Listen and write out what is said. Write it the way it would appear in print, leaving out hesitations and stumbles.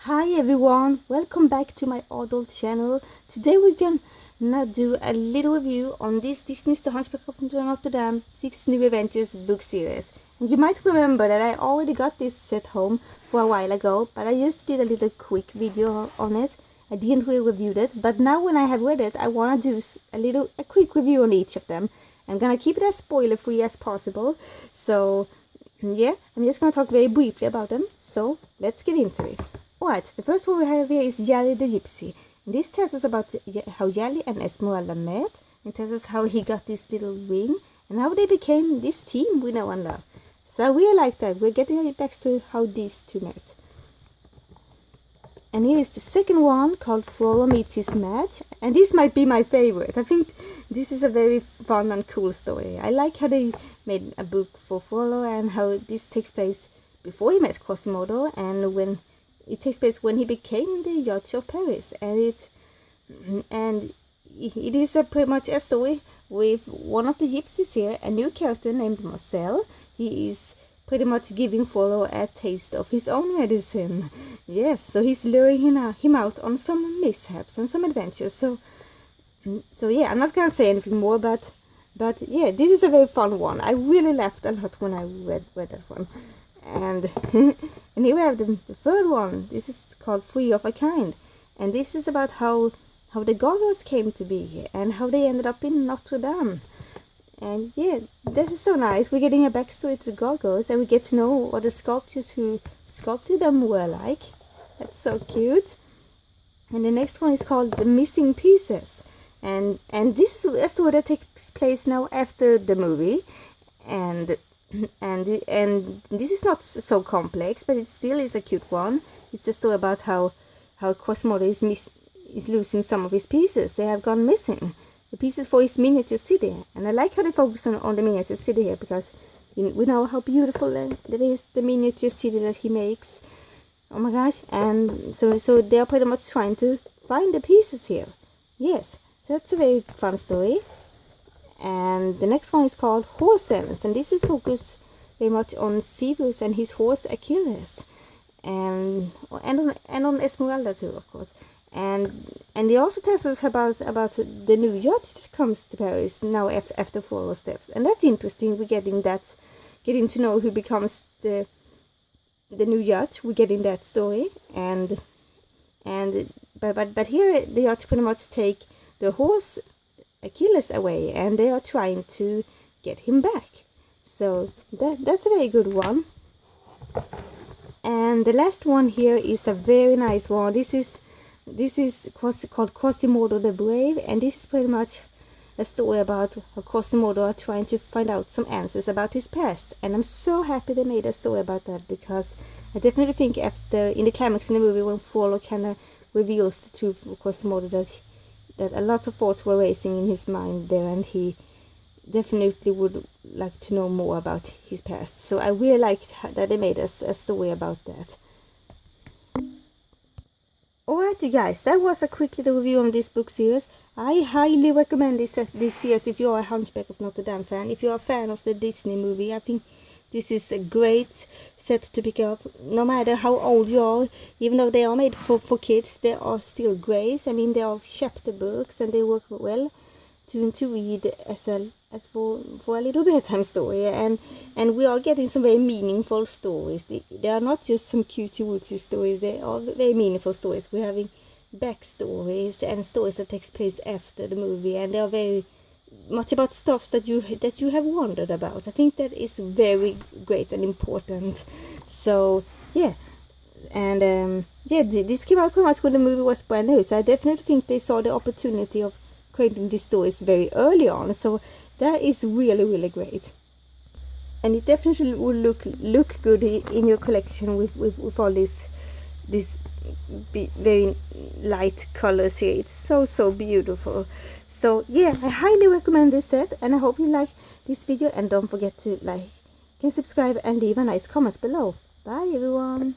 Hi everyone, welcome back to my adult channel. Today we're gonna do a little review on this Disney's The Hunchback of Notre Dame 6 New Adventures book series. And you might remember that I already got this at home for a while ago, but I just did a little quick video on it. I didn't really review it, but now when I have read it, I wanna do a quick review on each of them. I'm gonna keep it as spoiler free as possible. So yeah, I'm just gonna talk very briefly about them. So let's get into it. Alright, the first one we have here is Yali the Gypsy. And this tells us about how Yali and Esmeralda met. It tells us how he got this little ring and how they became this team we know and love. So I really like that. We're getting back to how these two met. And here is the second one called Frollo Meets His Match. And this might be my favorite. I think this is a very fun and cool story. I like how they made a book for Frollo and how this takes place before he met Quasimodo and when it takes place when he became the judge of Paris, and it is pretty much a story with one of the gypsies here, a new character named Marcel. He is pretty much giving Frollo a taste of his own medicine. Yes, so he's luring him out on some mishaps and some adventures. So yeah, I'm not gonna say anything more, but yeah, this is a very fun one. I really laughed a lot when I read that one. And and here we have the third one. This is called Three of a Kind, and this is about how the Gargoyles came to be and how they ended up in Notre Dame. And yeah, this is so nice. We're getting a backstory to the Gargoyles, and we get to know what the sculptors who sculpted them were like. That's so cute. And the next one is called The Missing Pieces, and this is a story that takes place now after the movie, and this is not so complex, but it still is a cute one. It's a story about how Quasimodo is losing some of his pieces. They have gone missing, the pieces for his miniature city. And I like how they focus on the miniature city here, because we know how beautiful that is, the miniature city that he makes. Oh my gosh. And so they are pretty much trying to find the pieces here. Yes, that's a very fun story. And the next one is called Horse Sense, and this is focused very much on Phoebus and his horse Achilles, and on Esmeralda too, of course. And they also tell us about the new judge that comes to Paris now after Frollo steps, and that's interesting. We're getting to know who becomes the new judge. We're getting that story, but here the judge pretty much take the horse Achilles away, and they are trying to get him back. So that's a very good one. And the last one here is a very nice one. This is called Quasimodo the Brave, and this is pretty much a story about how Quasimodo are trying to find out some answers about his past. And I'm so happy they made a story about that, because I definitely think in the climax in the movie, when Frollo kind of reveals the truth of Quasimodo, that a lot of thoughts were racing in his mind there, and he definitely would like to know more about his past. So I really liked that they made us a story about that. Alright you guys, that was a quick little review on this book series. I highly recommend this series if you are a Hunchback of Notre Dame fan. If you are a fan of the Disney movie, I think this is a great set to pick up, no matter how old you are. Even though they are made for kids, they are still great. I mean, they are chapter books, and they work well to read as for a little bedtime story. And we are getting some very meaningful stories. They are not just some cutesy-wootsy stories. They are very meaningful stories. We're having backstories and stories that takes place after the movie, and they are very much about stuff that you have wondered about. I think that is very great and important. So yeah, and yeah, this came out pretty much when the movie was brand new, so I definitely think they saw the opportunity of creating these stories very early on. So that is really, really great, and it definitely will look good in your collection with all these very light colors here. It's so beautiful. So yeah, I highly recommend this set, and I hope you like this video, and don't forget to like and subscribe and leave a nice comment below. Bye everyone.